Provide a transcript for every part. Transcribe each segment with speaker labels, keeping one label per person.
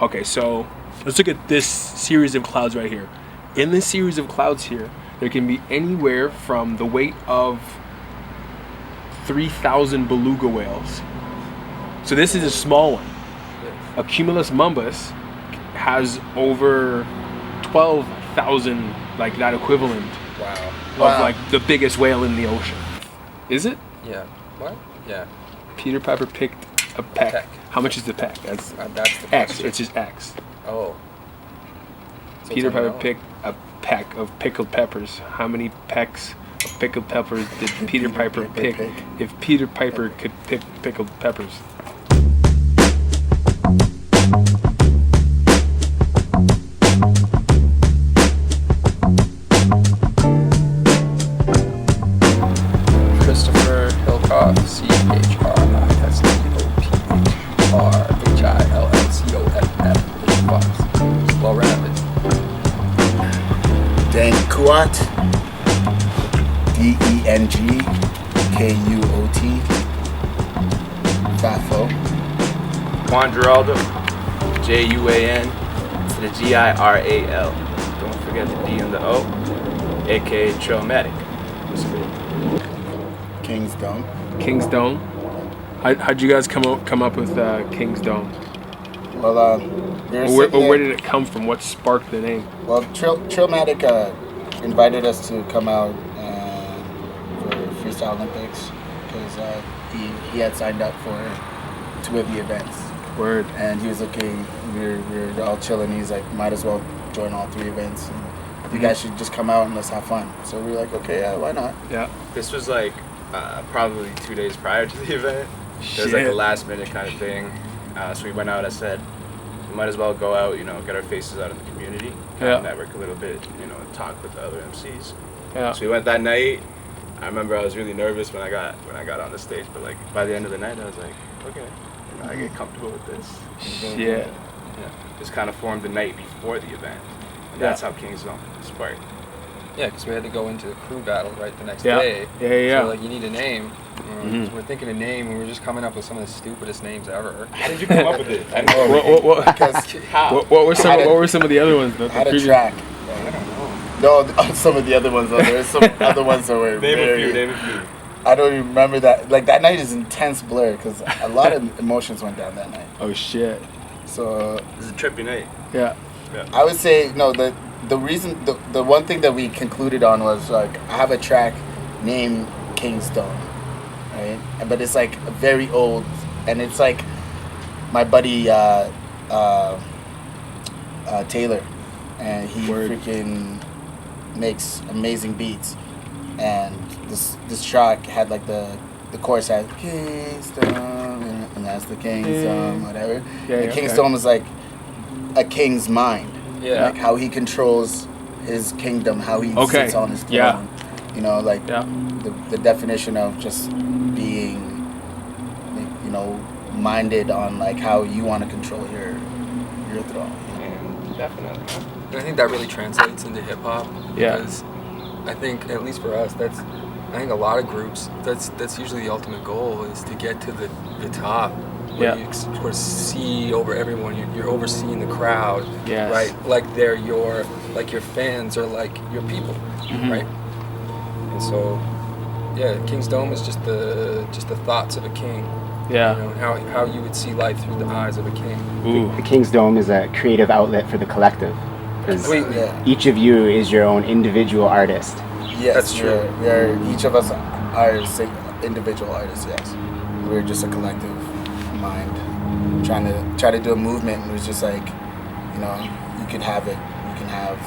Speaker 1: Okay, so let's look at this series of clouds right here. In this series of clouds here, there can be anywhere from the weight of 3,000 beluga whales. So this is a small one. A cumulus mumbus has over 12,000, like that equivalent of like the biggest whale in the ocean. Is it?
Speaker 2: Yeah. What? Yeah.
Speaker 1: Peter Piper picked a peck. How much is the peck? That's
Speaker 2: the
Speaker 1: X.
Speaker 2: question.
Speaker 1: It's just X.
Speaker 2: Oh. So
Speaker 1: Peter Piper picked a peck of pickled peppers. How many pecks of pickled peppers did Peter Piper pick if Peter Piper could pick pickled peppers?
Speaker 2: Christopher Hillcoff, CHRISTOPHERHILLCOFF. Well rounded.
Speaker 3: Deng Kuat, DENGKUOT, Fafo.
Speaker 4: Juan Geraldo, JUAN to the GIRAL. Don't forget the D and the O, aka Traumatic.
Speaker 3: KINGSDOME.
Speaker 1: KINGSDOME. How'd you guys come up with KINGSDOME?
Speaker 3: Well,
Speaker 1: where did it come from? What sparked the name?
Speaker 3: Well, Traumatic invited us to come out for Freestyle Olympics because he had signed up for 2 of the events.
Speaker 1: Word.
Speaker 3: And he was okay. We were all chilling. He's like, might as well join all 3 events. And you guys should just come out and let's have fun. So we were like, okay, yeah, why not?
Speaker 1: Yeah.
Speaker 4: This was like probably 2 days prior to the event. It was like a last minute kind of thing. So we went out. I said, we might as well go out, get our faces out in the community, network a little bit, and talk with the other MCs.
Speaker 1: Yeah.
Speaker 4: So we went that night. I remember I was really nervous when I got on the stage, but like by the end of the night, I was like, okay, I get comfortable with this.
Speaker 1: Yeah.
Speaker 4: Just kind of formed the night before the event, and that's how KINGSDOME sparked.
Speaker 2: Yeah, because we had to go into the crew battle right the next day.
Speaker 1: Yeah.
Speaker 2: So like, you need a name. So we're thinking a name, and we were just coming up with some of the stupidest names ever.
Speaker 4: How did you come up with it?
Speaker 1: What were some of the other ones?
Speaker 3: I had a track.
Speaker 2: I don't know.
Speaker 3: No, some of the other ones. Though. There's some other ones that were
Speaker 4: Name a few.
Speaker 3: I don't even remember that. Like that night is intense blur because a lot of emotions went down that night.
Speaker 1: Oh shit.
Speaker 3: So
Speaker 4: It was a trippy night.
Speaker 1: Yeah.
Speaker 3: I would say no. The reason the one thing that we concluded on was like I have a track named KINGSDOME, right? But it's like very old, and it's like my buddy Taylor, and he freaking makes amazing beats, and this track had like the chorus had KINGSDOME, and that's the KINGSDOME, whatever. And KINGSDOME is like a king's mind.
Speaker 2: Yeah.
Speaker 3: Like how he controls his kingdom, how he sits on his throne.
Speaker 1: Yeah.
Speaker 3: The definition of just being, minded on like how you want to control your throne.
Speaker 4: Definitely.
Speaker 2: And I think that really translates into hip hop.
Speaker 1: Yeah.
Speaker 2: Because I think, at least for us, I think a lot of groups, that's usually the ultimate goal, is to get to the top. Where you sort of see over everyone. You're overseeing the crowd, right? Like they're your fans or like your people, right? And so, KINGSDOME is just the thoughts of a king.
Speaker 1: Yeah.
Speaker 2: How you would see life through the eyes of a king.
Speaker 1: Ooh.
Speaker 5: The KINGSDOME is a creative outlet for the collective. Because each of you is your own individual artist.
Speaker 3: Yes,
Speaker 2: that's true.
Speaker 3: Each of us are individual artists. Yes, we're just a collective mind trying to do a movement. It was just like, you can have it. You can have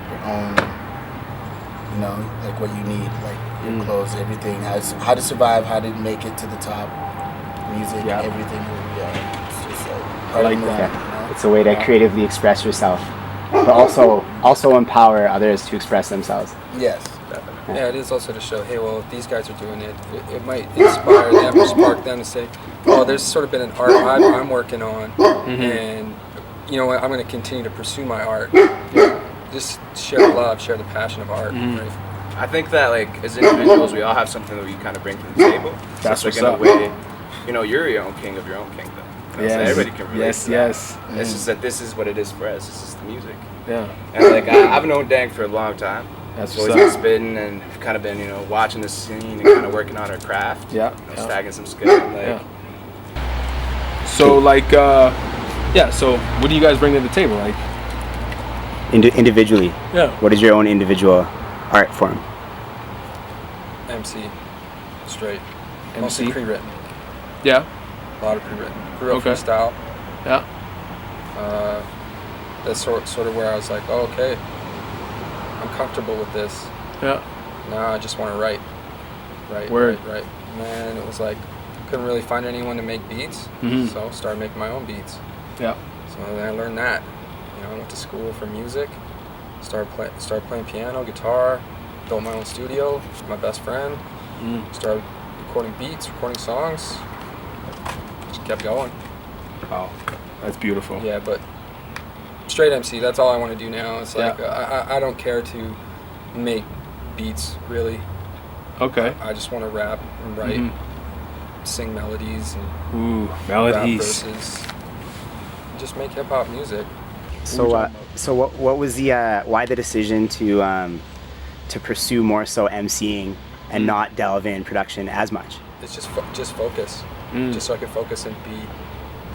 Speaker 3: your own, like what you need, like your clothes, everything. How to survive, how to make it to the top. Music, everything. It's just like part of the movement.
Speaker 5: It's a way to creatively express yourself, but also empower others to express themselves.
Speaker 3: Yes.
Speaker 2: Yeah, it is also to show, hey, well, if these guys are doing it, it might inspire them or spark them to say, oh, there's sort of been an art I'm working on, and you know what, I'm going to continue to pursue my art. Just share the love, share the passion of art. Right?
Speaker 4: I think that like as individuals, we all have something that we kind of bring to the table.
Speaker 1: That's
Speaker 4: so it's
Speaker 1: what's
Speaker 4: like in
Speaker 1: up.
Speaker 4: a way, you're your own king of your own kingdom.
Speaker 1: Yes.
Speaker 4: Everybody can relate to that.
Speaker 1: Yes.
Speaker 4: It's just that this is what it is for us. This is the music.
Speaker 1: Yeah.
Speaker 4: And like I've known Dank for a long time.
Speaker 1: That's
Speaker 4: always
Speaker 1: what's
Speaker 4: been
Speaker 1: up.
Speaker 4: spitting and kind of been, watching the scene and kind of working on our craft.
Speaker 1: Yeah.
Speaker 4: Stacking some skill.
Speaker 1: So so what do you guys bring to the table? Like
Speaker 5: Individually.
Speaker 1: Yeah.
Speaker 5: What is your own individual art form?
Speaker 2: MC, straight.
Speaker 1: MC?
Speaker 2: Mostly pre-written.
Speaker 1: Yeah.
Speaker 2: A lot of pre-written. Real
Speaker 1: Okay.
Speaker 2: freestyle.
Speaker 1: Yeah.
Speaker 2: That's sort of where I was like, oh, okay, I'm comfortable with this.
Speaker 1: Yeah.
Speaker 2: Now I just want to write.
Speaker 1: Word.
Speaker 2: Right. And then it was like, couldn't really find anyone to make beats, so started making my own beats.
Speaker 1: Yeah.
Speaker 2: So then I learned that. I went to school for music, started playing piano, guitar, built my own studio with my best friend, started recording beats, recording songs, just kept going.
Speaker 1: Wow. That's beautiful.
Speaker 2: Yeah, but straight MC, that's all I want to do now. It's like, I don't care to make beats, really.
Speaker 1: Okay.
Speaker 2: I just want to rap and write, sing melodies and
Speaker 1: melodies.
Speaker 2: rap verses. Just make hip-hop music.
Speaker 5: So what was the why the decision to pursue more so MCing and not delve in production as much?
Speaker 2: It's just focus, just so I could focus and be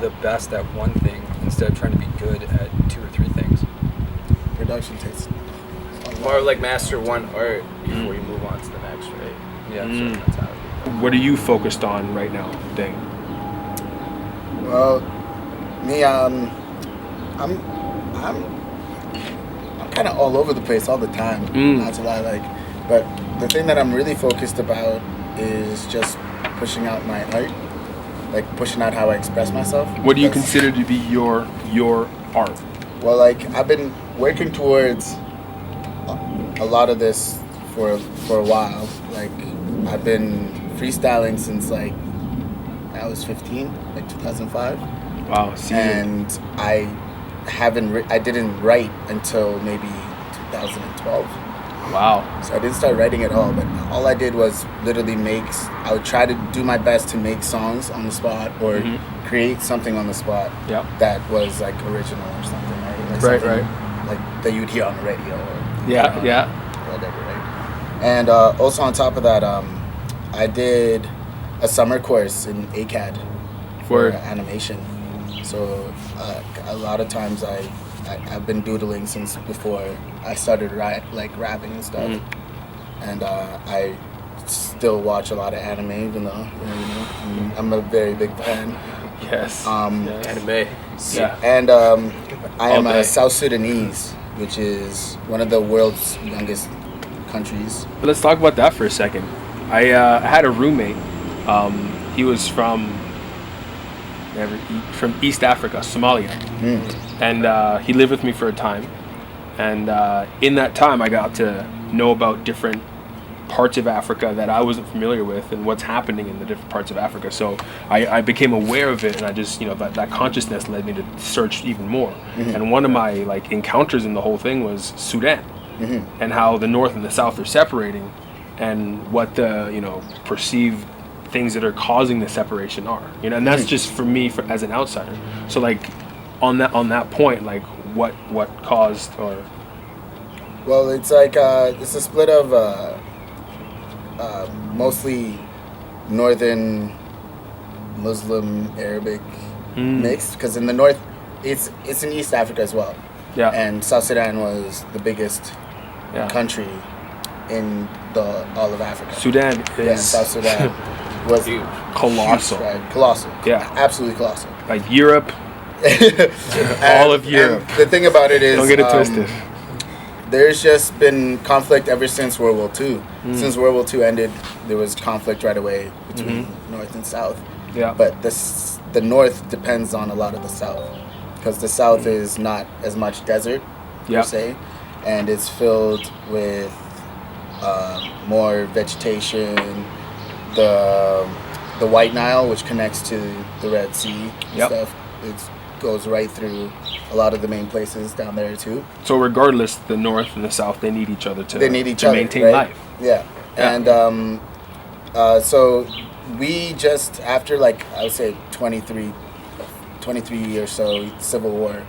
Speaker 2: the best at one thing instead of trying to be good at 2 or 3 things.
Speaker 3: Production takes
Speaker 4: More like master one art before you move on to the next, right?
Speaker 2: Yeah.
Speaker 4: Mentality.
Speaker 1: What are you focused on right now, Dang?
Speaker 3: Well, me, I'm kind of all over the place all the time. Not to lie, but the thing that I'm really focused about is just pushing out my art, pushing out how I express myself.
Speaker 1: What do you consider to be your art?
Speaker 3: Well, I've been working towards a lot of this for a while. I've been freestyling since I was 15, 2005.
Speaker 1: Wow.
Speaker 3: And I didn't write until maybe 2012.
Speaker 1: Wow.
Speaker 3: So I didn't start writing at all, but all I did was literally I would try to do my best to make songs on the spot or create something on the spot that was original or something, right?
Speaker 1: Right.
Speaker 3: That you'd hear on the radio or whatever, right? And also on top of that, I did a summer course in ACAD for animation. So a lot of times I've been doodling since before I started rapping and stuff, and I still watch a lot of anime, even though I'm a very big fan.
Speaker 1: Yes.
Speaker 4: Anime.
Speaker 1: Yeah.
Speaker 3: And I am a South Sudanese, which is one of the world's youngest countries.
Speaker 1: Let's talk about that for a second. I had a roommate. He was from East Africa, Somalia, and he lived with me for a time. And in that time, I got to know about different parts of Africa that I wasn't familiar with and what's happening in the different parts of Africa. So I became aware of it, and I just, that consciousness led me to search even more. And one of my encounters in the whole thing was Sudan, and how the North and the South are separating, and what the perceived things that are causing the separation are. And that's just for me as an outsider. So on that point, what caused or?
Speaker 3: Well, it's it's a split of mostly northern Muslim Arabic mixed, because in the north it's in East Africa as well. Yeah. And South Sudan was the biggest country in all of Africa.
Speaker 1: Sudan is
Speaker 3: South Sudan was
Speaker 1: colossal.
Speaker 3: Huge, right? Colossal.
Speaker 1: Yeah.
Speaker 3: Absolutely colossal.
Speaker 1: Europe. All of Europe.
Speaker 3: And the thing about it is,
Speaker 1: don't get it twisted.
Speaker 3: There's just been conflict ever since World War II. Since World War II ended, there was conflict right away between North and South. Yeah. But the North depends on a lot of the South, because the South is not as much desert per se, and it's filled with more vegetation. The White Nile, which connects to the Red Sea and stuff, it goes right through a lot of the main places down there too.
Speaker 1: So regardless, the North and the South, they need each other to maintain
Speaker 3: right?
Speaker 1: life.
Speaker 3: Yeah. And so we just, after I would say 23 23 or so, Civil War.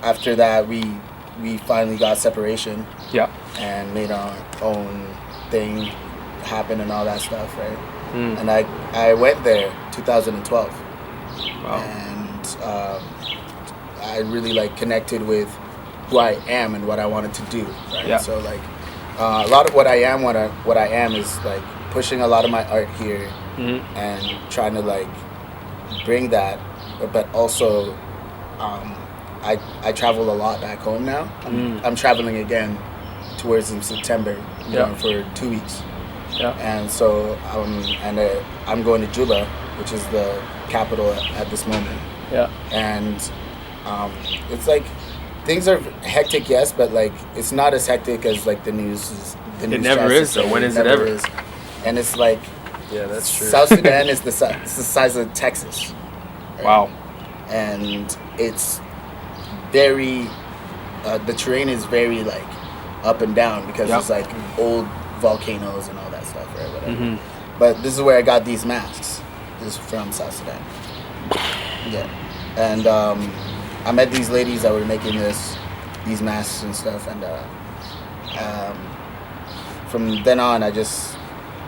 Speaker 3: After that, we finally got separation.
Speaker 1: Yeah.
Speaker 3: And made our own thing happen and all that stuff, right? And I went there 2012.
Speaker 1: Wow.
Speaker 3: And I really like connected with who I am and what I wanted to do, right?
Speaker 1: Yeah.
Speaker 3: So like a lot of what I am is like pushing a lot of my art here and trying to like bring that, but also I travel a lot back home now. I'm traveling again towards in September, going for 2 weeks.
Speaker 1: Yeah.
Speaker 3: And so I'm going to Juba, which is the capital at this moment.
Speaker 1: Yeah.
Speaker 3: And it's like things are hectic, yes, but like it's not as hectic as like the news is.
Speaker 1: It never is. So when is it ever?
Speaker 3: Is. And it's like
Speaker 2: that's true.
Speaker 3: South Sudan is the size of Texas. Right?
Speaker 1: Wow.
Speaker 3: And it's very the terrain is very like up and down because it's like old volcanoes and all that stuff, right? Whatever. But this is where I got these masks. This is from South Sudan. Yeah. And I met these ladies that were making these masks and stuff, and from then on I just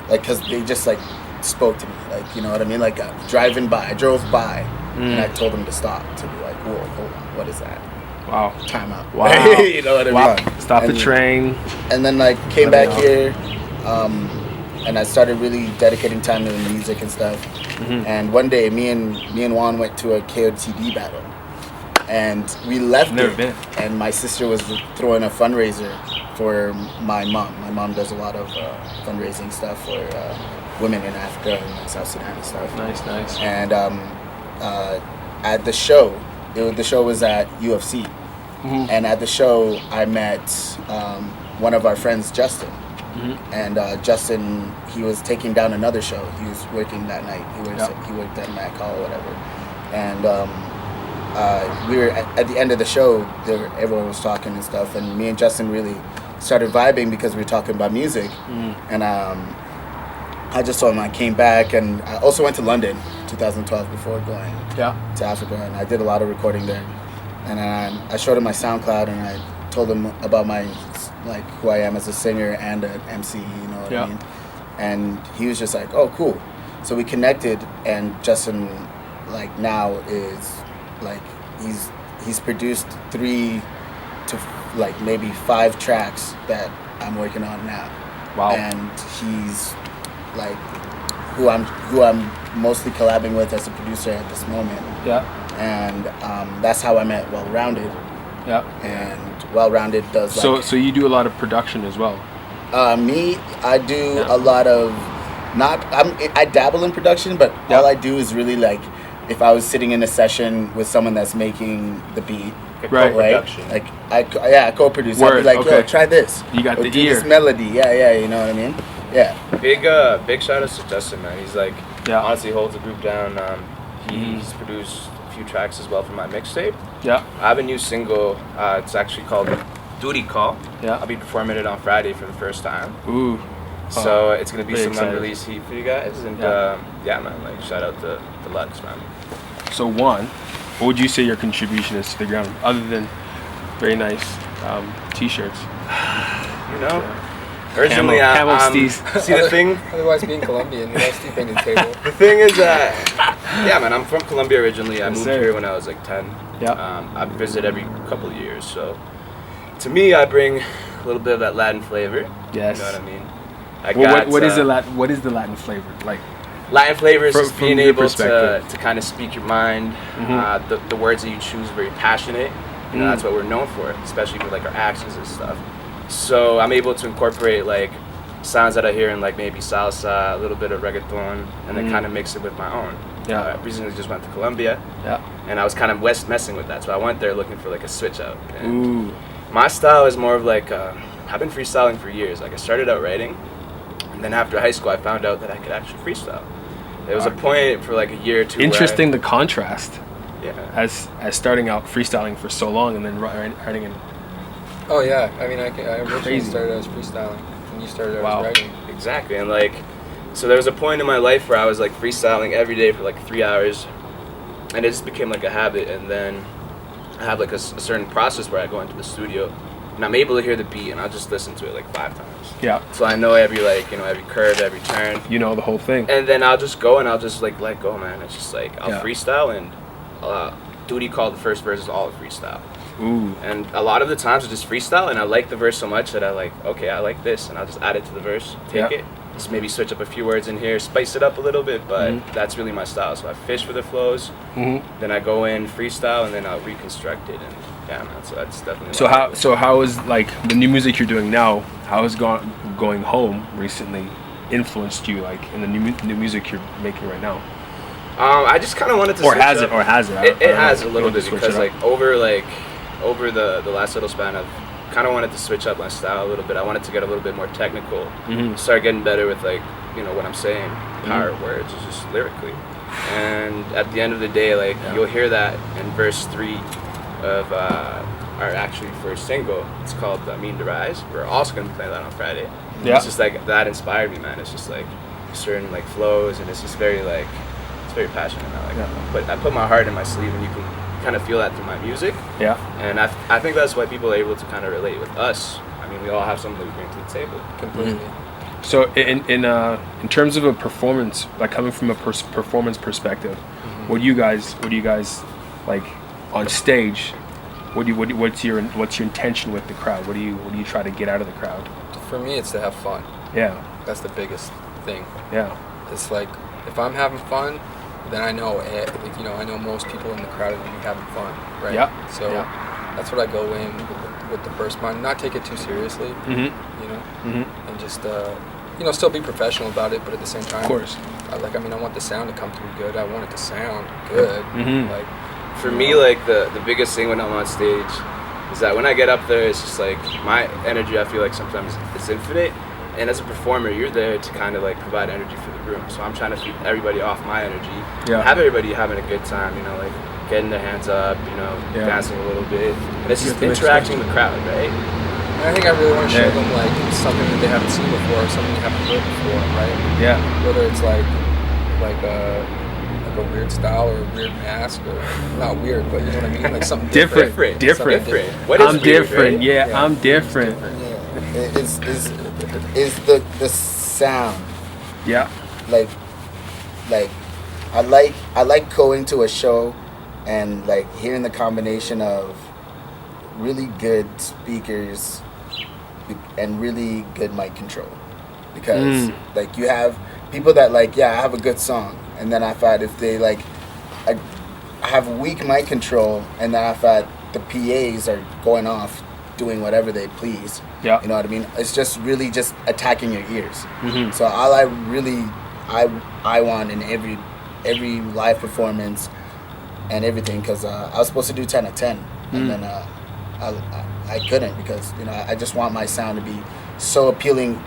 Speaker 3: like, cause they just like spoke to me, like, you know what I mean? Like I drove by and I told them to stop, to be like, whoa, hold on, what is that?
Speaker 1: Wow.
Speaker 3: Time out.
Speaker 1: Wow.
Speaker 3: You know what I mean?
Speaker 1: Stop the train.
Speaker 3: And then like came back here, and I started really dedicating time to the music and stuff. And one day, me and Juan went to a KOTD battle, and we left
Speaker 1: Never
Speaker 3: it.
Speaker 1: been.
Speaker 3: And my sister was throwing a fundraiser for my mom. My mom does a lot of fundraising stuff for women in Africa and South Sudan and stuff.
Speaker 1: Nice.
Speaker 3: And at the show, the show was at UFC. And at the show, I met one of our friends, Justin. And Justin, he was taking down another show. He was working that night. He worked at Mac Hall or whatever. And we were at the end of the show. Everyone was talking and stuff. And me and Justin really started vibing because we were talking about music. And I just told him I came back, and I also went to London 2012 before going to Africa, and I did a lot of recording there. And I showed him my SoundCloud, and I told him about my, like, who I am as a singer and an MC, you know what I mean? And he was just like, oh, cool. So we connected, and Justin, like, now is, like, he's produced 3 to, like, maybe 5 tracks that I'm working on now.
Speaker 1: Wow.
Speaker 3: And he's, like, who I'm mostly collabing with as a producer at this moment.
Speaker 1: Yeah.
Speaker 3: And that's how I met Well Rounded.
Speaker 1: Yeah.
Speaker 3: And Well Rounded does like...
Speaker 1: So you do a lot of production as well?
Speaker 3: Me, I do a lot of... I dabble in production, but all I do is really like, if I was sitting in a session with someone that's making the beat,
Speaker 1: Right.
Speaker 3: Co-production. Like I co-produce. I'd be like, yo, try this.
Speaker 1: You got
Speaker 3: or
Speaker 1: the
Speaker 3: do
Speaker 1: ear.
Speaker 3: this melody. Yeah, you know what I mean? Yeah.
Speaker 4: Big shout out to Justin, man. He's like, honestly holds the group down. He's produced a few tracks as well for my mixtape.
Speaker 1: Yeah.
Speaker 4: I have a new single. It's actually called Duty Call.
Speaker 1: Yeah.
Speaker 4: I'll be performing it on Friday for the first time.
Speaker 1: Ooh.
Speaker 4: So it's gonna be some
Speaker 1: excited.
Speaker 4: unreleased heat for you guys, and man, like shout out to Lux, man.
Speaker 1: So one, what would you say your contribution is to the ground, other than very nice t-shirts?
Speaker 4: You know, originally I'm see the thing.
Speaker 2: Otherwise, being Colombian, what else do you bring to the table?
Speaker 4: The thing is that, man, I'm from Colombia originally. I moved here when I was like 10.
Speaker 1: Yeah.
Speaker 4: I visit every couple of years, so to me, I bring a little bit of that Latin flavor.
Speaker 1: Yes.
Speaker 4: You know what I mean?
Speaker 1: What is the Latin flavor like?
Speaker 4: Latin flavor is just being able
Speaker 1: to
Speaker 4: kind of speak your mind. The words that you choose are very passionate. You know, that's what we're known for, especially for like our accents and stuff. So I'm able to incorporate like sounds that I hear in like maybe salsa, a little bit of reggaeton, and then kind of mix it with my own.
Speaker 1: Yeah.
Speaker 4: I recently just went to Colombia.
Speaker 1: Yeah.
Speaker 4: And I was kind of messing with that, so I went there looking for like a switch out. And
Speaker 1: Ooh.
Speaker 4: my style is more of like I've been freestyling for years. Like I started out writing, and then after high school I found out that I could actually freestyle. There was a point for like a year or two.
Speaker 1: Interesting, the contrast.
Speaker 4: Yeah.
Speaker 1: As starting out freestyling for so long and then writing in.
Speaker 2: Oh yeah, I mean I originally started as freestyling, and you started as writing.
Speaker 4: Exactly, and like So there was a point in my life where I was like freestyling every day for like 3 hours, and it just became like a habit. And then I have like a certain process where I go into the studio, and I'm able to hear the beat, and I'll just listen to it like 5 times.
Speaker 1: Yeah.
Speaker 4: So I know every like, you know, every curve, every turn.
Speaker 1: You know the whole thing.
Speaker 4: And then I'll just go and I'll just like let go, man. It's just like I'll
Speaker 1: Yeah.
Speaker 4: freestyle, and Duty called the first verse is all freestyle.
Speaker 1: Ooh.
Speaker 4: And a lot of the times I just freestyle, and I like the verse so much that I like, okay, I like this, and I'll just add it to the verse, take it, just maybe switch up a few words in here, spice it up a little bit, but that's really my style. So I fish for the flows, then I go in freestyle, and then I'll reconstruct it, and yeah, man, so that's definitely.
Speaker 1: So how is like the new music you're doing now? How has going home recently influenced you, like in the new music you're making right now?
Speaker 4: I just kind of wanted to.
Speaker 1: Or has it?
Speaker 4: It has a little bit
Speaker 1: Switch
Speaker 4: because
Speaker 1: it up.
Speaker 4: over the last little span, I've kind of wanted to switch up my style a little bit. I wanted to get a little bit more technical, start getting better with like, you know, what I'm saying, power words, just lyrically. And at the end of the day, like you'll hear that in verse 3 of our actually first single. It's called Mean to Rise. We're also gonna play that on Friday.
Speaker 1: Yeah.
Speaker 4: It's just like that inspired me, man. It's just like certain like flows, and it's just very like. It's very passionate. I put my heart in my sleeve, and you can kind of feel that through my music.
Speaker 1: Yeah.
Speaker 4: And I think that's why people are able to kind of relate with us. I mean, we all have something that we bring to the table.
Speaker 2: Completely.
Speaker 1: So in terms of a performance, like coming from a performance perspective, what do you guys like on stage? What's your intention with the crowd? What do you try to get out of the crowd?
Speaker 2: For me, it's to have fun.
Speaker 1: Yeah.
Speaker 2: That's the biggest thing.
Speaker 1: Yeah.
Speaker 2: It's like if I'm having fun, then I know I know most people in the crowd are gonna be having fun, right?
Speaker 1: Yeah.
Speaker 2: So that's what I go in with the first mind. Not take it too seriously, you know, and just still be professional about it, but at the same time,
Speaker 1: Of course.
Speaker 2: I want the sound to come through good. I want it to sound good. Like
Speaker 4: For me, like the biggest thing when I'm on stage is that when I get up there, it's just like my energy. I feel like sometimes it's infinite. And as a performer, you're there to kind of like provide energy for the room. So I'm trying to feed everybody off my energy.
Speaker 1: Yeah.
Speaker 4: Have everybody having a good time, you know, like getting their hands up, you know, dancing a little bit. And it's just interacting with the crowd, right?
Speaker 2: And I think I really want to show them like something that they haven't seen before, something they haven't heard before, right?
Speaker 1: Yeah.
Speaker 2: Whether it's like a weird style or a weird mask, or not weird, but you know what I mean, like something different.
Speaker 1: Different.
Speaker 4: What is
Speaker 1: I'm
Speaker 4: weird,
Speaker 1: different.
Speaker 4: right?
Speaker 1: Yeah, I'm different.
Speaker 3: Is the sound.
Speaker 1: Yeah.
Speaker 3: Like I like going to a show and like hearing the combination of really good speakers and really good mic control, because like you have people that like, I have a good song, and then I find if they like I have weak mic control, and then I find the PAs are going off doing whatever they please.
Speaker 1: Yeah.
Speaker 3: You know what I mean? It's just really just attacking your ears. So all I want in every live performance and everything, because I was supposed to do 10 of 10, and then I couldn't, because I just want my sound to be so appealing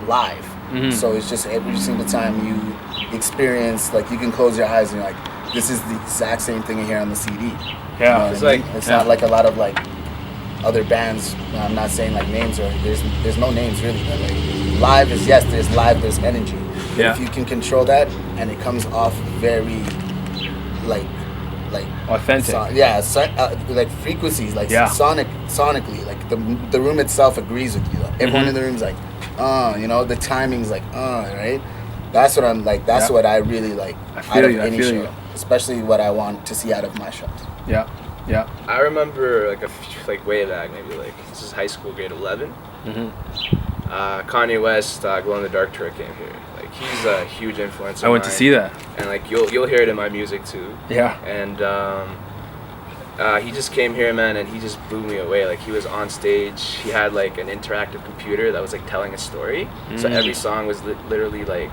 Speaker 3: live. So it's just every single time you experience, like you can close your eyes and you're like, this is the exact same thing you hear on the CD.
Speaker 1: Yeah.
Speaker 3: It's like it's not like a lot of like other bands. I'm not saying like names, or there's no names really, but like live is, yes, there's energy.
Speaker 1: Yeah.
Speaker 3: If you can control that and it comes off very like
Speaker 1: authentic.
Speaker 3: Like frequencies, like sonically, like the room itself agrees with you. Like, everyone in the room's like, the timing's like, right? That's what I'm like. That's what I really like out of any show, especially what I want to see out of my shows.
Speaker 1: Yeah. Yeah.
Speaker 4: I remember like way back, maybe like this is high school, grade 11. Kanye West, Glow in the Dark tour came here. Like he's a huge influence.
Speaker 1: I went to see that.
Speaker 4: And like you'll hear it in my music too.
Speaker 1: Yeah.
Speaker 4: And he just came here, man, and he just blew me away. Like he was on stage. He had like an interactive computer that was like telling a story. So every song was literally like.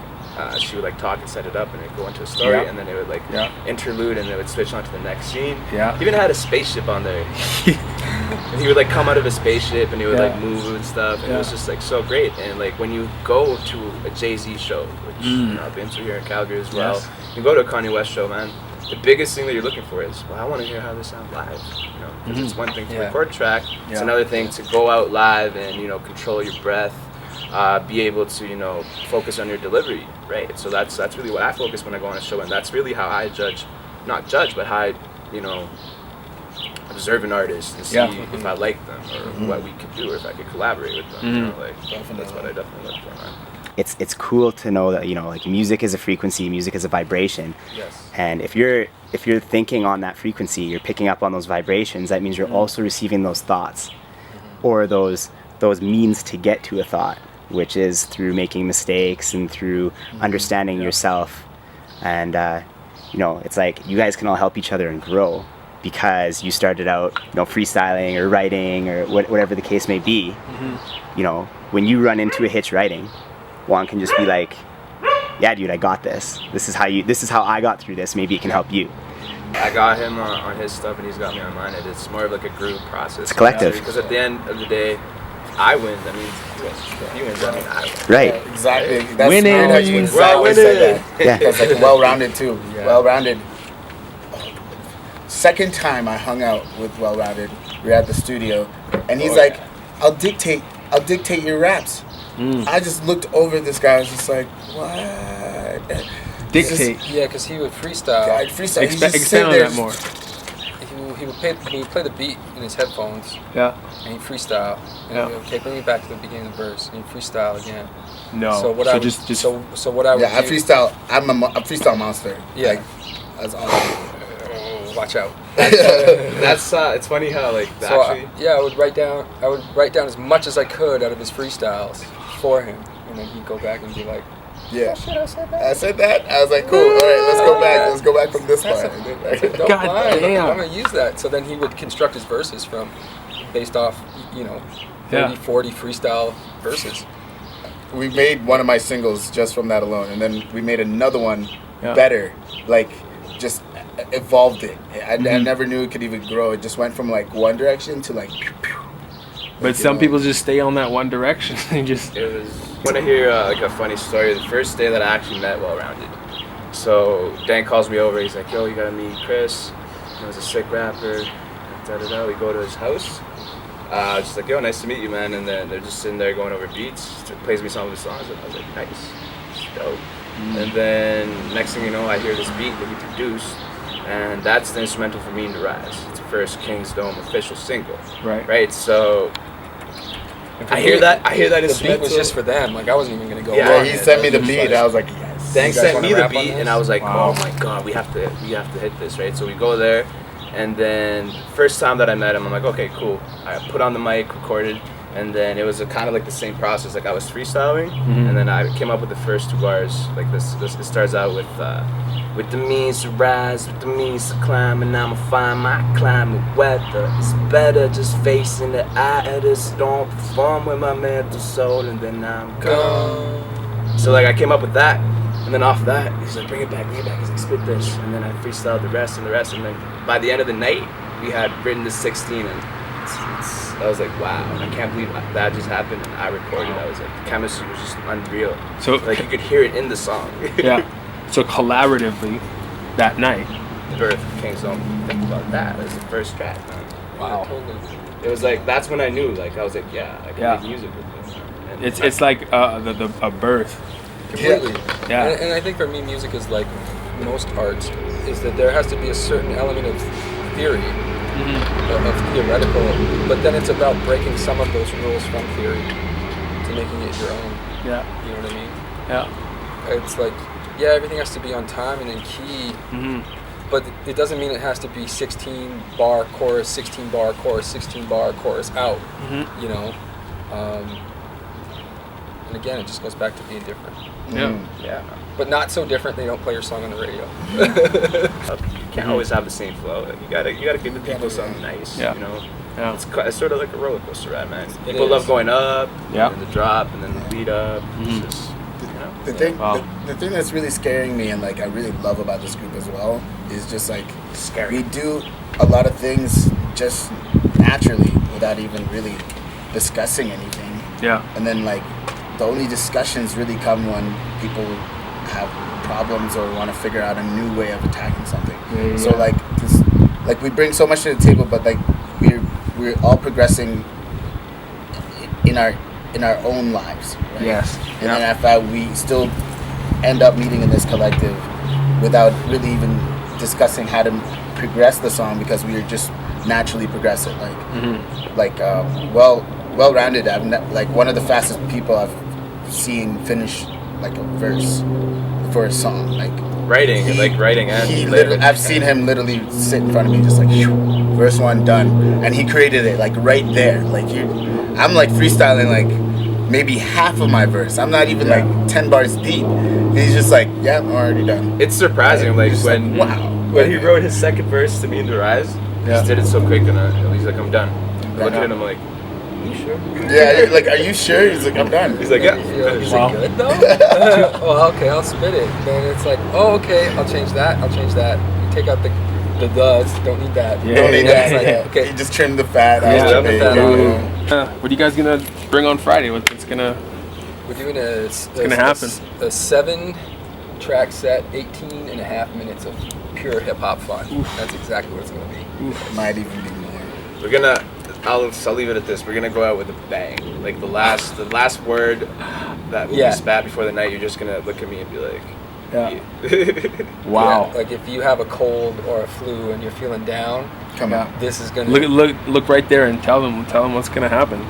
Speaker 4: She would like talk and set it up, and it'd go into a story, and then it would like interlude, and it would switch on to the next scene.
Speaker 1: Yeah.
Speaker 4: He even had a spaceship on there. And he would like come out of a spaceship, and he would like move and stuff, and it was just like so great. And like when you go to a Jay-Z show, which I've been to here in Calgary as well, you go to a Kanye West show, man. The biggest thing that you're looking for is, I want to hear how this sounds live. Because it's one thing to record a track, it's another thing to go out live and control your breath. be able to, you know, focus on your delivery, right? So that's really what I focus when I go on a show, and that's really how I not judge, but how I, you know, observe an artist and see if I like them or what we could do, or if I could collaborate with them. You know, like that's what I definitely look for, man.
Speaker 5: It's cool to know that, you know, like music is a frequency, music is a vibration.
Speaker 4: Yes.
Speaker 5: And if you're thinking on that frequency, you're picking up on those vibrations, that means you're also receiving those thoughts or those means to get to a thought, which is through making mistakes and through understanding yourself. And you know, it's like you guys can all help each other and grow because you started out, you know, freestyling or writing or whatever the case may be. You know, when you run into a hitch writing, Juan can just be like, yeah, dude, I got this. This is how I got through this. Maybe it can help you.
Speaker 4: I got him on his stuff, and he's got me on mine. And it's more of like a group process.
Speaker 5: It's collective.
Speaker 4: Because at the end of the day, I win. That means if you win, that means I win.
Speaker 5: Right.
Speaker 3: Yeah, exactly. That's
Speaker 1: Winning
Speaker 3: pretty much
Speaker 1: means
Speaker 3: what I always
Speaker 4: winning.
Speaker 3: said that.
Speaker 5: Yeah.
Speaker 3: It's like well-rounded too.
Speaker 2: Yeah.
Speaker 3: Well-rounded. Second time I hung out with Well-Rounded, we were at the studio, and he's like, I'll dictate your raps. I just looked over at this guy. I was just like, what?
Speaker 1: Dictate.
Speaker 2: Yeah, because he would freestyle.
Speaker 3: God, freestyle. He just
Speaker 1: Expand
Speaker 3: sit
Speaker 1: on
Speaker 3: there.
Speaker 1: that more.
Speaker 2: He would play the beat in his headphones,
Speaker 1: Yeah.
Speaker 2: and he'd freestyle. And
Speaker 1: Yeah.
Speaker 2: he'd go, okay, bring me back to the beginning of the verse, and he'd freestyle again.
Speaker 1: No.
Speaker 2: So what
Speaker 1: so
Speaker 2: I would,
Speaker 1: just
Speaker 2: so what I would
Speaker 3: Yeah, I
Speaker 2: do,
Speaker 3: freestyle. I'm a freestyle monster.
Speaker 2: Yeah.
Speaker 3: Like, that's all.
Speaker 2: watch out.
Speaker 4: That's it's funny how like
Speaker 2: So
Speaker 4: actually.
Speaker 2: I would write down as much as I could out of his freestyles for him, and then he'd go back and be like,
Speaker 3: Yeah.
Speaker 2: shit, I said that.
Speaker 3: I said that. I was like, cool. All right, let's go back. Let's go back from this part.
Speaker 2: Don't
Speaker 1: God
Speaker 2: mind.
Speaker 1: damn.
Speaker 2: I'm gonna use that. So then he would construct his verses based off, 30, 40 freestyle verses.
Speaker 3: We made one of my singles just from that alone, and then we made another one
Speaker 1: Yeah.
Speaker 3: better. Like, just evolved it. I never knew it could even grow. It just went from like one direction to like. Pew, pew.
Speaker 1: But some people just stay on that one direction and just.
Speaker 4: It was. I want to hear like a funny story. The first day that I actually met Well-Rounded. So Dan calls me over. He's like, "Yo, you gotta meet Chris. He was a sick rapper." Da da da. We go to his house. Just like, "Yo, nice to meet you, man." And then they're just sitting there going over beats. He plays me some of his songs, and I was like, "Nice, it's dope." And then next thing you know, I hear this beat that he produced, and that's the instrumental for Me and the Rise. It's the first KINGSDOME official single.
Speaker 1: Right.
Speaker 4: Right. So. I hear that
Speaker 2: The
Speaker 4: instrumental.
Speaker 2: beat was just for them. Like I wasn't even gonna go.
Speaker 4: Yeah,
Speaker 2: on
Speaker 3: he
Speaker 2: it.
Speaker 3: sent me the
Speaker 2: He was
Speaker 3: beat.
Speaker 2: like,
Speaker 3: I was like, yes.
Speaker 4: Dan
Speaker 2: You guys
Speaker 4: sent
Speaker 2: wanna
Speaker 4: me the
Speaker 2: rap on
Speaker 4: beat,
Speaker 2: this?
Speaker 4: and I was like,
Speaker 1: Wow.
Speaker 4: "Oh my god, we have to hit this, right?" So we go there, and then first time that I met him, I'm like, "Okay, cool." I put on the mic, recorded, and then it was kind of like the same process. Like I was freestyling, and then I came up with the first two bars. Like this it starts out with the means to rise, with the means to climb, and I'ma find my climate weather. It's better just facing the eye of the storm, perform with my mental soul, and then I'm gone. So like I came up with that, and then off that, he's like, bring it back. He's like, spit this, and then I freestyled the rest, and then by the end of the night, we had written the 16, and I was like, wow, I can't believe that just happened, and I recorded. I was like, the chemistry was just unreal.
Speaker 1: So
Speaker 4: Like you could hear it in the song.
Speaker 1: yeah. So collaboratively, that night.
Speaker 4: Birth of KINGSDOME. Think about that. That was the first track, man.
Speaker 2: Wow. Totally.
Speaker 4: It was like that's when I knew. Like I was like, yeah, I can
Speaker 1: Yeah.
Speaker 4: make music with this. And
Speaker 1: It's like a birth.
Speaker 2: Completely.
Speaker 1: Yeah.
Speaker 2: And I think for me, music is like most arts, is that there has to be a certain element of theory, of theoretical, but then it's about breaking some of those rules from theory to making it your own.
Speaker 1: Yeah.
Speaker 2: You know what I mean?
Speaker 1: Yeah.
Speaker 2: It's like, yeah, everything has to be on time and in key, but it doesn't mean it has to be 16 bar chorus, 16 bar chorus, 16 bar chorus out. You know. And again, it just goes back to being different.
Speaker 1: Yeah.
Speaker 4: yeah,
Speaker 2: But not so different they don't play your song on the radio.
Speaker 4: you can't always have the same flow. Like, you gotta give the people something nice.
Speaker 1: Yeah.
Speaker 4: You know.
Speaker 1: Yeah.
Speaker 4: It's sort of like a roller coaster ride, man.
Speaker 2: It
Speaker 4: People
Speaker 2: is.
Speaker 4: love going up,
Speaker 1: Yeah.
Speaker 4: and then the drop, and then the lead up. It's just,
Speaker 3: The thing,
Speaker 1: Wow.
Speaker 3: the thing that's really scaring me, and like I really love about this group as well, is just like
Speaker 4: Scary.
Speaker 3: we do a lot of things just naturally without even really discussing anything.
Speaker 1: Yeah.
Speaker 3: And then like the only discussions really come when people have problems or want to figure out a new way of attacking something.
Speaker 1: Yeah.
Speaker 3: So like this, like we bring so much to the table, but like we're all progressing in our in our own lives. Right?
Speaker 1: Yes.
Speaker 3: And then I found we still end up meeting in this collective without really even discussing how to progress the song because we are just naturally progressive, well-rounded. Like one of the fastest people I've seen finish like a verse for a song, like
Speaker 4: writing and
Speaker 3: I've seen him literally sit in front of me just like verse 1 done, and he created it like right there. Like I'm like freestyling like maybe half of my verse. I'm not even like 10 bars deep. He's just like, yeah, I'm already done.
Speaker 4: It's surprising, like when
Speaker 3: wow.
Speaker 4: he wrote his second verse to Mean to Rise, he just did it so quick, and he's like, I'm done. I look at him, I'm like, are you sure?
Speaker 3: Yeah, like, are you sure? He's like, I'm done.
Speaker 4: He's like, yeah.
Speaker 2: Is it good though? Well, okay, I'll spit it. Then it's like, oh, okay, I'll change that. You take out the does. Don't need that.
Speaker 3: Don't need that.
Speaker 2: Like, okay.
Speaker 3: You just trim the fat.
Speaker 1: What are you guys gonna bring on Friday? We're doing
Speaker 2: a
Speaker 1: gonna happen?
Speaker 2: A 7-track set, 18 and a half minutes of pure hip hop fun. Oof. That's exactly what it's gonna be.
Speaker 3: Might even be more.
Speaker 4: We're gonna. I'll leave it at this. We're gonna go out with a bang. Like the last word that we spat before the night. You're just gonna look at me and be like,
Speaker 1: wow.
Speaker 2: Yeah, like if you have a cold or a flu and you're feeling down,
Speaker 3: come out.
Speaker 2: This is gonna
Speaker 1: look right there and tell them what's gonna happen.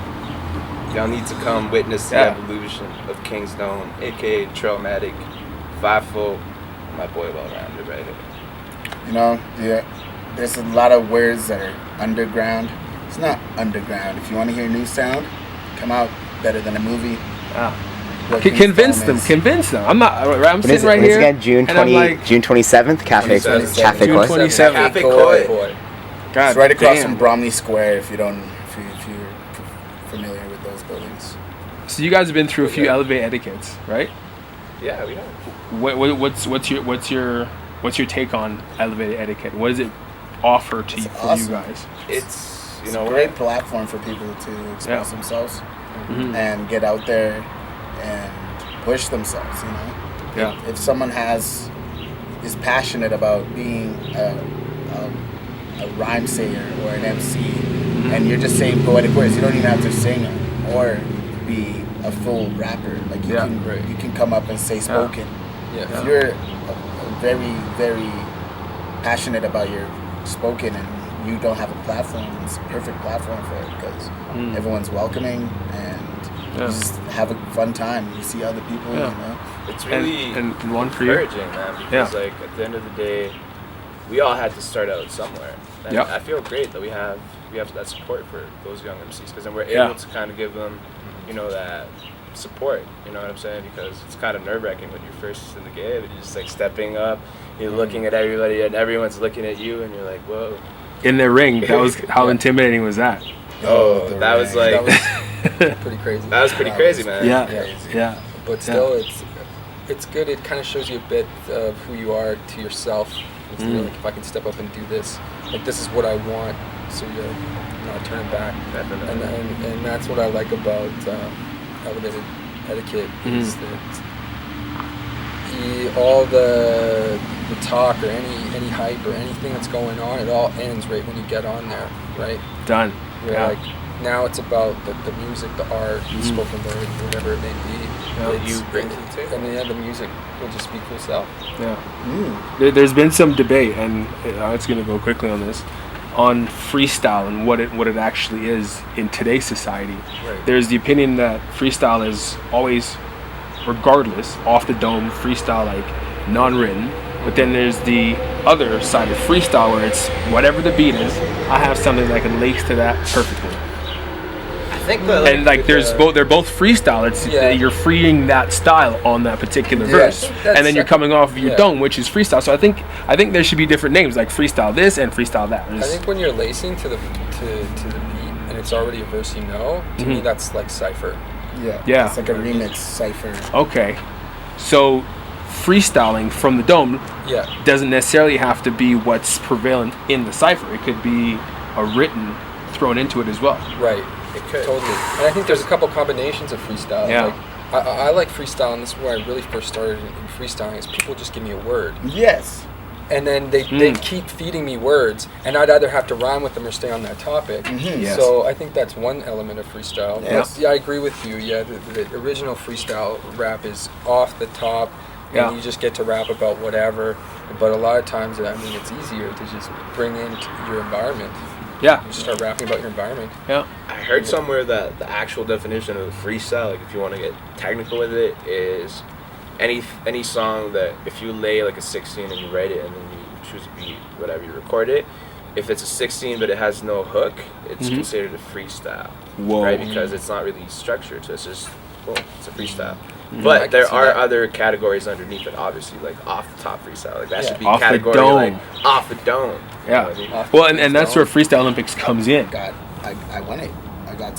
Speaker 4: Y'all need to come witness the evolution of KINGSDOME, aka Trailmatic, 5-foot, my boy well-rounded right here.
Speaker 3: You know, there's a lot of words that are underground. It's not underground. If you want to hear new sound, come out better than a movie.
Speaker 1: Convince them. I'm sitting right here.
Speaker 5: Again, June 27th, Cafe Koi.
Speaker 1: June 27th.
Speaker 4: Cafe Koi.
Speaker 3: God, it's right across from Bromley Square. If you're familiar with those buildings.
Speaker 1: So you guys have been through a few Elevated Etiquettes, right?
Speaker 4: Yeah, we have.
Speaker 1: What's your take on Elevated Etiquette? What does it offer to you guys?
Speaker 3: It's a great platform for people to express themselves and get out there and push themselves. You know, if someone is passionate about being a rhyme sayer or an MC, and you're just saying poetic words, you don't even have to sing or be a full rapper. Like you can come up and say spoken. If you're very, very passionate about your spoken and you don't have a platform, it's a perfect platform for it because everyone's welcoming and you just have a fun time. You see other people, you know.
Speaker 4: It's really
Speaker 1: and one for you,
Speaker 4: encouraging, man, because like at the end of the day, we all had to start out somewhere. And I feel great that we have that support for those young MCs because then we're able to kind of give them, that support. You know what I'm saying? Because it's kind of nerve-wracking when you're first in the game and you're just like stepping up, you're looking at everybody and everyone's looking at you and you're like, whoa.
Speaker 1: In the ring, that was how intimidating was that?
Speaker 4: That was like
Speaker 2: pretty crazy.
Speaker 4: That was pretty crazy, man.
Speaker 1: Yeah.
Speaker 2: But still, it's good. It kind of shows you a bit of who you are to yourself. It's like if I can step up and do this, like this is what I want, so you're not turning back. And that's what I like about Elevated Etiquette is that all the talk or any hype or anything that's going on, it all ends right when you get on there, right?
Speaker 1: Done.
Speaker 2: Like now it's about the music, the art, the spoken word, whatever it may be.
Speaker 4: You bring to the table.
Speaker 2: And the music will just speak for itself.
Speaker 1: There's been some debate, and it's going to go quickly on this, on freestyle and what it actually is in today's society.
Speaker 2: Right.
Speaker 1: There's the opinion that freestyle is always, regardless, off the dome freestyle, like non-written. But then there's the other side of freestyle where it's whatever the beat is, I have something that can lace to that perfectly.
Speaker 4: I think
Speaker 1: they're both freestyle. It's you're freeing that style on that particular verse, and then you're coming off of your dome, which is freestyle. So I think there should be different names, like freestyle this and freestyle that.
Speaker 2: I think when you're lacing to the beat and it's already a verse, to me that's like cypher.
Speaker 1: Yeah.
Speaker 3: It's like a remix cypher.
Speaker 1: Okay, so freestyling from the dome doesn't necessarily have to be what's prevalent in the cypher. It could be a written thrown into it as well.
Speaker 2: Right. It could. Totally. And I think there's a couple combinations of freestyle.
Speaker 1: Yeah.
Speaker 2: Like, I like freestyle, and this is where I really first started in freestyling, is people just give me a word.
Speaker 3: Yes.
Speaker 2: and then they'd keep feeding me words, and I'd either have to rhyme with them or stay on that topic.
Speaker 1: Yes.
Speaker 2: So I think that's one element of freestyle.
Speaker 3: Yes.
Speaker 2: Yeah, I agree with you. Yeah, the original freestyle rap is off the top, and you just get to rap about whatever. But a lot of times, I mean, it's easier to just bring in your environment.
Speaker 1: Yeah.
Speaker 2: You just start rapping about your environment.
Speaker 1: Yeah.
Speaker 4: I heard somewhere that the actual definition of freestyle, like if you want to get technical with it, is any song that if you lay like a 16 and you write it and then you choose a beat, whatever, you record it. If it's a 16 but it has no hook, it's considered a freestyle.
Speaker 1: Whoa.
Speaker 4: Right? Because it's not really structured, so it's just, boom, it's a freestyle.
Speaker 2: I
Speaker 4: But
Speaker 2: can
Speaker 4: there
Speaker 2: see
Speaker 4: are
Speaker 2: that.
Speaker 4: other categories underneath it, obviously, like off the top freestyle. Like that should be
Speaker 1: Off the
Speaker 4: category
Speaker 1: dome.
Speaker 4: like off the dome. You know
Speaker 1: Yeah.
Speaker 4: what I mean?
Speaker 1: Well, and that's where Freestyle Olympics comes in.
Speaker 3: I won it. I got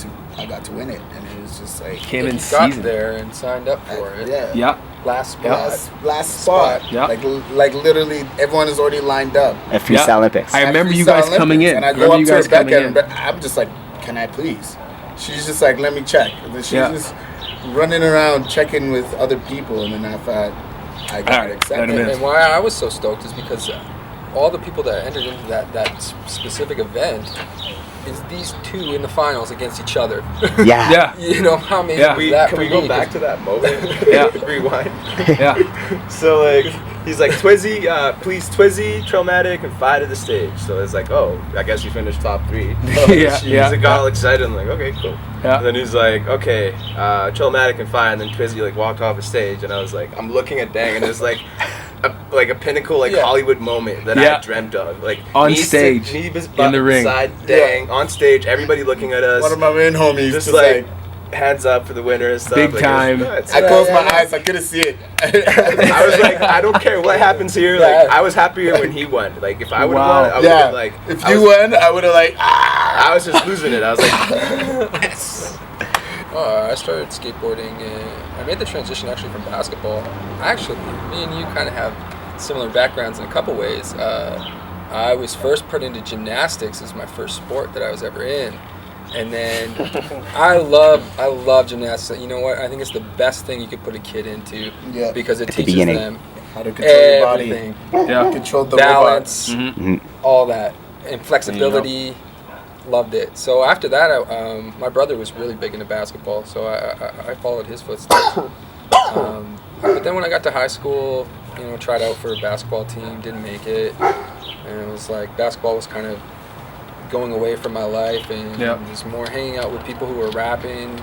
Speaker 3: to win it, and it was just like
Speaker 1: Came in
Speaker 2: You got
Speaker 1: season.
Speaker 2: there and signed up for it.
Speaker 3: Yeah.
Speaker 1: Yeah.
Speaker 2: Last spot.
Speaker 3: Last spot.
Speaker 1: Yeah.
Speaker 3: Like literally, everyone is already lined up.
Speaker 5: At Freestyle
Speaker 1: Yeah.
Speaker 5: Olympics.
Speaker 1: I
Speaker 3: At
Speaker 1: remember you
Speaker 3: Freestyle
Speaker 1: guys coming
Speaker 3: Olympics,
Speaker 1: in.
Speaker 3: and I
Speaker 1: Remember
Speaker 3: go up
Speaker 1: you
Speaker 3: to
Speaker 1: guys
Speaker 3: Rebecca,
Speaker 1: coming
Speaker 3: and
Speaker 1: in.
Speaker 3: I'm just like, "Can I please?" She's just like, "Let me check." And then she's
Speaker 1: Yeah.
Speaker 3: just running around checking with other people, and then I thought I got
Speaker 1: Alright,
Speaker 3: accepted.
Speaker 1: let him in.
Speaker 2: And why I was so stoked is because all the people that entered into that specific event is these two in the finals against each other.
Speaker 5: Yeah.
Speaker 1: Yeah.
Speaker 2: You know how amazing
Speaker 1: Yeah.
Speaker 2: is that
Speaker 4: Can
Speaker 2: for
Speaker 4: we
Speaker 2: me?
Speaker 4: go back to that moment?
Speaker 1: Yeah.
Speaker 4: Rewind.
Speaker 1: Yeah.
Speaker 4: So like he's like Twizzy, please Twizzy, Traumatic, and Fi to the stage. So it's like, oh, I guess you finished top 3. Oh,
Speaker 1: Yeah,
Speaker 4: He's
Speaker 1: yeah,
Speaker 4: like got all excited. I'm like, okay, cool.
Speaker 1: Yeah.
Speaker 4: And then he's like, okay, Traumatic and Fi, and then Twizzy like walked off the stage, and I was like, I'm looking at Dang, and it's like a pinnacle like
Speaker 2: Yeah.
Speaker 4: Hollywood moment that
Speaker 1: Yeah.
Speaker 4: I dreamt of. Like
Speaker 1: On
Speaker 4: me
Speaker 1: stage,
Speaker 4: me
Speaker 1: in the ring.
Speaker 4: beside Dang, on stage, everybody looking at us.
Speaker 3: One of my main homies
Speaker 4: just
Speaker 3: just
Speaker 4: like hands up for the winner and stuff.
Speaker 1: Big
Speaker 4: like,
Speaker 1: time.
Speaker 4: It was nuts.
Speaker 3: I closed my
Speaker 2: yeah.
Speaker 3: eyes, I couldn't see it.
Speaker 4: I was like, I don't care what happens here. Like,
Speaker 2: Yeah.
Speaker 4: I was happier when he won. Like, if I would have
Speaker 1: Wow.
Speaker 4: won, I would
Speaker 3: Yeah,
Speaker 4: have been like,
Speaker 3: if
Speaker 4: I
Speaker 3: you
Speaker 4: was,
Speaker 3: won, I would have like, ah.
Speaker 4: I was just losing it. I was like, yes.
Speaker 2: I started skateboarding and I made the transition actually from basketball. Actually, me and you kind of have similar backgrounds in a couple ways. I was first put into gymnastics as my first sport that I was ever in. And then I love gymnastics. You know what? I think it's the best thing you could put a kid into
Speaker 3: Yeah.
Speaker 2: because it
Speaker 5: the
Speaker 2: teaches
Speaker 5: beginning.
Speaker 2: them
Speaker 3: How to control your body,
Speaker 2: everything.
Speaker 1: Yeah.
Speaker 3: control the
Speaker 2: Balance,
Speaker 1: Mhm.
Speaker 2: all that, and flexibility. Loved it. So after that, my brother was really big into basketball, so I followed his footsteps. But then when I got to high school, tried out for a basketball team, didn't make it, and it was like basketball was kind of going away from my life, and
Speaker 1: Yeah.
Speaker 2: just more hanging out with people who were rapping,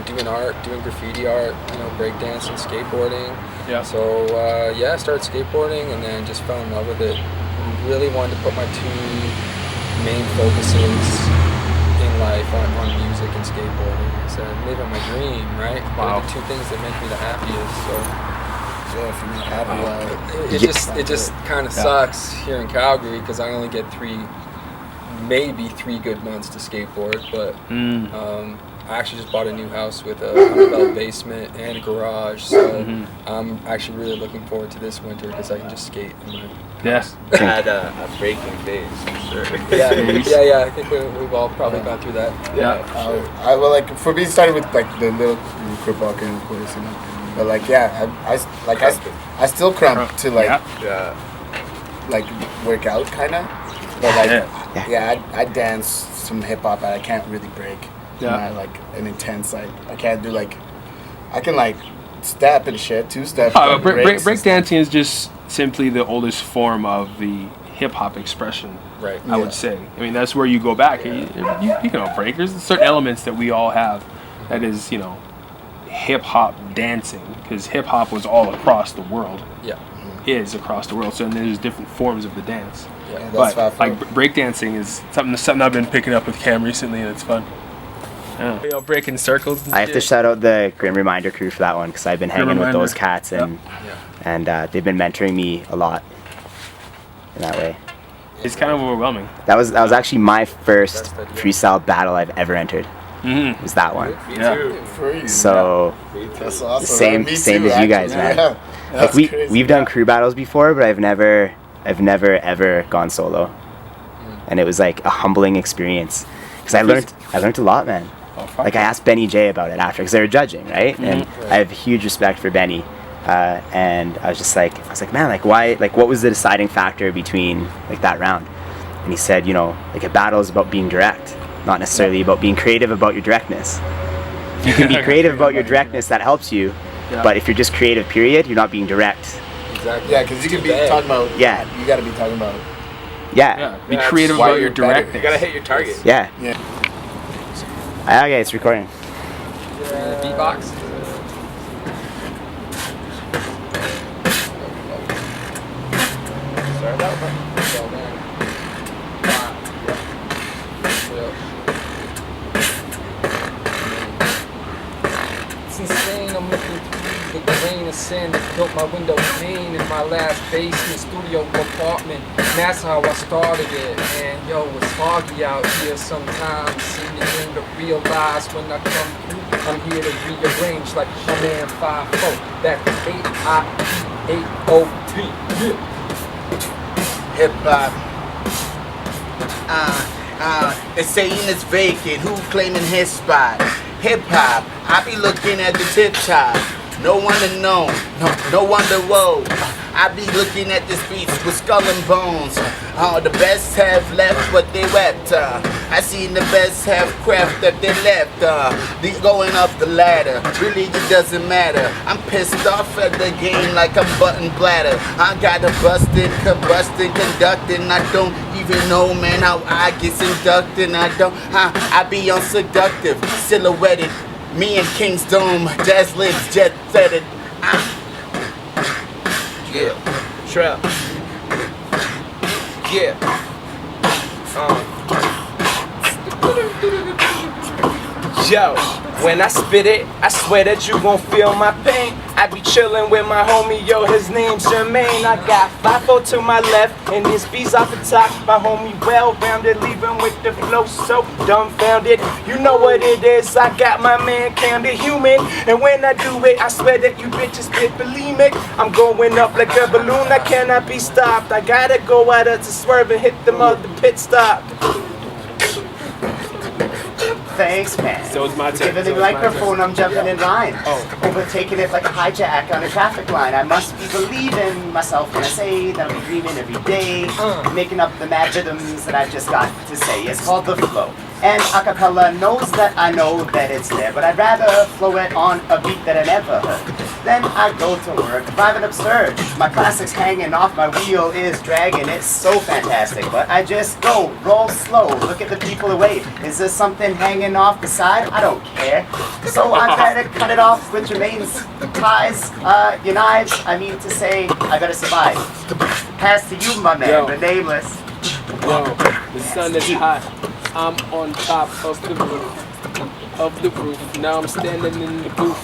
Speaker 2: doing art, doing graffiti art, breakdancing, skateboarding.
Speaker 1: Yeah.
Speaker 2: So I started skateboarding and then just fell in love with it. Really wanted to put my two main focuses in life on music and skateboarding. So I'm living my dream, right?
Speaker 1: Wow.
Speaker 2: They're the two things that make me the happiest. So
Speaker 3: Yeah, if you're not happy,
Speaker 2: it just kind of sucks here in Calgary because I only get maybe three good months to skateboard, but I actually just bought a new house with a undeveloped basement and a garage, so I'm actually really looking forward to this winter because I can just skate in my
Speaker 1: Yes.
Speaker 4: Had a breaking phase, for sure.
Speaker 2: yeah. I think we've all probably gone through that.
Speaker 1: Yeah.
Speaker 3: I well, like for me, it started with like the little crip walking, of course, But like, yeah, I still crump to like
Speaker 1: Yeah.
Speaker 3: like work out kind of. But like,
Speaker 1: Yeah.
Speaker 3: I dance some hip hop, but I can't really break.
Speaker 1: Yeah.
Speaker 3: Not like an intense like I can't do like I can like step and shit, two step.
Speaker 1: Break dancing is just simply the oldest form of the hip hop expression.
Speaker 2: Right.
Speaker 1: I would say. I mean, that's where you go back. You break. There's certain elements that we all have. That is, hip hop dancing, because hip hop was all across the world.
Speaker 2: Yeah.
Speaker 1: Is across the world. So there's different forms of the dance.
Speaker 2: Yeah.
Speaker 3: That's
Speaker 1: But like breakdancing is something I've been picking up with Cam recently, and it's fun. Yeah. Breaking circles. And
Speaker 5: I have to shout out the Grim Reminder crew for that one because I've been hanging with those cats and they've been mentoring me a lot in that way.
Speaker 1: It's kind of overwhelming.
Speaker 5: That was actually my first freestyle battle I've ever entered.
Speaker 1: Mm-hmm.
Speaker 5: Was that one?
Speaker 4: Me
Speaker 1: Yeah.
Speaker 4: too.
Speaker 3: For you.
Speaker 5: So
Speaker 3: That's awesome.
Speaker 5: same
Speaker 3: Me
Speaker 5: same
Speaker 3: too,
Speaker 5: as you guys,
Speaker 3: actually.
Speaker 5: man.
Speaker 3: Yeah.
Speaker 5: Like
Speaker 3: That's crazy.
Speaker 5: we've done crew battles before, but I've never ever gone solo, and it was like a humbling experience because I learned a lot, man. Like I asked Benny J about it after because they were judging, right? And I have huge respect for Benny, And I was like, man, like why, like what was the deciding factor between like that round? And he said, you know, like a battle is about being direct, not necessarily about being creative about your directness. You can be creative about your directness, that helps you, but if you're just creative, period, you're not being direct.
Speaker 2: Exactly.
Speaker 3: Yeah, because you could be talking about.
Speaker 5: Yeah.
Speaker 3: You got to be talking about.
Speaker 5: Yeah.
Speaker 1: Be creative
Speaker 3: why
Speaker 1: about your
Speaker 3: you're better.
Speaker 1: directness.
Speaker 4: You gotta hit your target.
Speaker 5: Yeah.
Speaker 3: Yeah.
Speaker 5: Okay, it's recording.
Speaker 2: Beatbox.
Speaker 4: Start out, man.
Speaker 2: It's insane, I'm looking through the grain of sand that built my window pane in my last basement studio apartment. And that's how I started it. And yo, it's foggy out here sometimes. Seeming to realize when I come through, I'm here to rearrange like my man 5-4. That's A-I-P-A-O-T. Yeah.
Speaker 3: Hip hop. The saying is vacant. Who claiming his spot? Hip hop. I be looking at the tip top. No one to know. No one to woe. I be looking at this beats with skull and bones. The best have left what they wept. I seen the best have craft that they left. Going up the ladder, really it doesn't matter. I'm pissed off at the game like I'm button bladder. I got a busted, combusting, conducting. I don't even know, man, how I get inducted. I be unseductive, silhouetted. Me and KINGSDOME, jazz lives, jet setted.
Speaker 4: Yeah. Trap. Yeah. Yo, when I spit it, I swear that you gon' feel my pain. I be chillin' with my homie, yo, his name's Jermaine. I got 5-4 to my left, and this beats off the top. My homie well-rounded, leaving with the flow so dumbfounded. You know what it is, I got my man Cam the Human. And when I do it, I swear that you bitches get bulimic. I'm going up like a balloon, I cannot be stopped. I gotta go out to swerve and hit the mother pit stop.
Speaker 5: Thanks, man.
Speaker 1: So it's my turn.
Speaker 5: Giving the microphone, I'm jumping in line. Overtaking it like a hijack on a traffic line. I must be believing myself when I say that I'll be dreaming every day. Making up the magidums that I've just got to say. It's called the flow. And acapella knows that I know that it's there, but I'd rather flow it on a beat that I never heard. Then I go to work, private absurd. My classic's hanging off, my wheel is dragging. It's so fantastic, but I just go, roll slow, look at the people away. Is there something hanging off the side? I don't care. So I better cut it off with Jermaine's ties, your knives. I mean to say, I gotta survive. Pass to you, my man, the nameless.
Speaker 1: Yo, the sun is hot. I'm on top of the roof. Now I'm standing in the booth,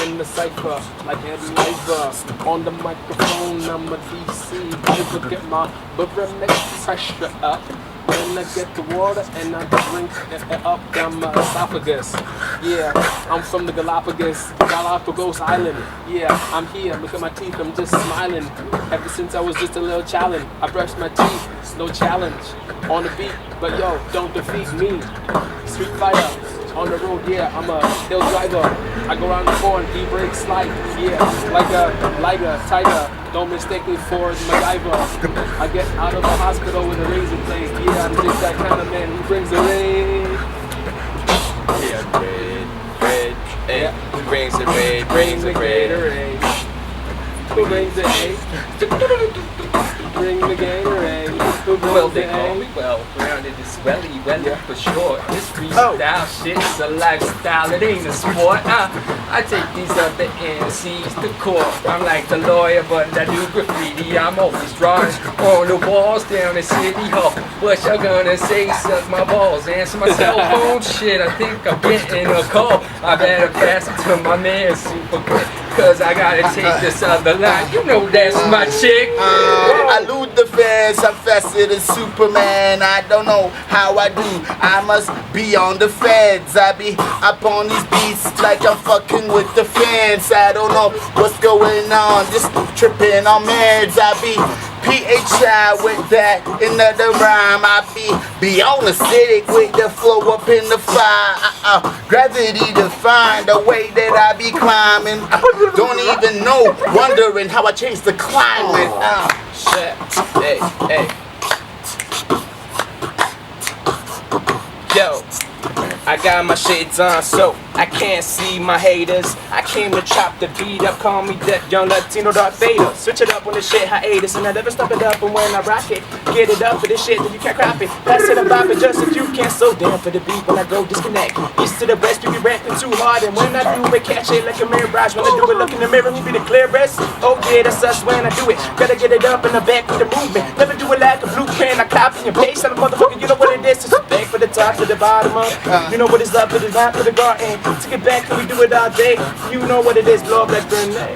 Speaker 1: in the cypher, like Eddie on the microphone. I'm a DC. I look at my barometric pressure up. When I get the water and I drink it up down my esophagus. Yeah, I'm from the Galapagos Island. Yeah, I'm here, look at my teeth, I'm just smiling. Ever since I was just a little challenge, I brushed my teeth, no challenge. On the beat, but yo, don't defeat me. Street fighter, on the road, yeah, I'm a hill driver. I go around the corner, he breaks like, yeah, like a liger, tiger. Don't mistake me for MacGyver. I get out of the hospital with a razor blade. Yeah, I'm just that kind of man who brings the rain.
Speaker 4: Yeah, red,
Speaker 1: Yeah.
Speaker 4: who brings the red, brings the red.
Speaker 1: Who brings the A? Bring the Gatorade. Who brings
Speaker 2: Well,
Speaker 1: the
Speaker 2: they call
Speaker 1: A?
Speaker 2: me well-rounded, it's welly for short. This freestyle shit is a lifestyle, it ain't a sport. I take these other MCs to court. I'm like the lawyer, but I do graffiti. I'm always drawing on the walls down in City Hall. What y'all gonna say? Suck my balls, answer my cell phone. Shit, I think I'm getting a call. I better pass it to my man Super Quick, cause I gotta take this other line. You know that's my chick.
Speaker 3: I loot the feds, I'm faster than Superman. I don't know how I do, I must be on the feds. I be up on these beats like I'm fucking with the fans. I don't know what's going on, just tripping on meds. I be PHI with that, another rhyme. I be on the acidic with the flow up in the fire. Gravity define the way that I be climbing. Don't even know, wondering how I changed the climate.
Speaker 4: Shit. Hey, hey. Yo, I got my shades on so I can't see my haters. I came to chop the beat up, call me that young Latino Darth Vader. Switch it up when the shit hiatus, and I never stop it up. And when I rock it, get it up for this shit that you can't crop it. Pass it about it just if you can't. So down for the beat when I go disconnect. East to the west, you be rapping too hard, and when I do it, catch it like a mirage. When I do it, look in the mirror, me be the clearest. Oh yeah, that's us when I do it. Gotta get it up in the back with the movement. Never do it like a blueprint. I copy and paste on the motherfucker. You know what it is? It's back for the top to the bottom of. You know what it's up to the top to the garden. To get back, can we do it all day? You know what it is, blow up like grenade.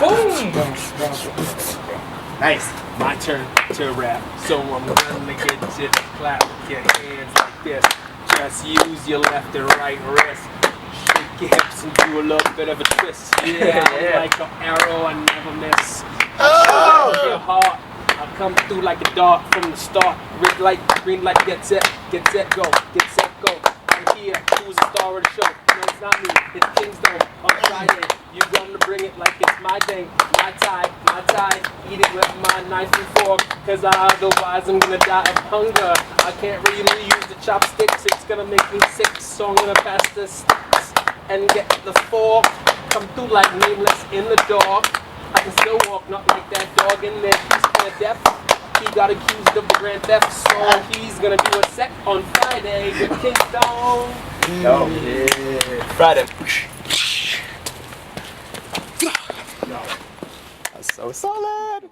Speaker 4: Boom!
Speaker 5: Nice.
Speaker 1: My turn to rap, so I'm gonna get you to clap with your hands like this. Just use your left and right wrist. Shake your hips and do a little bit of a twist. Yeah, like an arrow, I never miss. I shoot your heart. I come through like a dart from the start. Red light, green light, get set, go, get set, go. I'm here, who's the star of the show? No, it's not me, it's KINGSDOME on Friday. You gonna bring it like it's my day, my tie, eat it with my knife and fork, cause otherwise I'm gonna die of hunger. I can't really use the chopsticks, it's gonna make me sick, so I'm gonna pass the sticks and get the fork. Come through like nameless in the dark. I can still walk, not like that dog in there, he's kinda deaf. He got accused of the grand theft, so he's gonna do a set on Friday with KINGSDOME.
Speaker 5: No.
Speaker 4: Friday.
Speaker 5: That's so solid.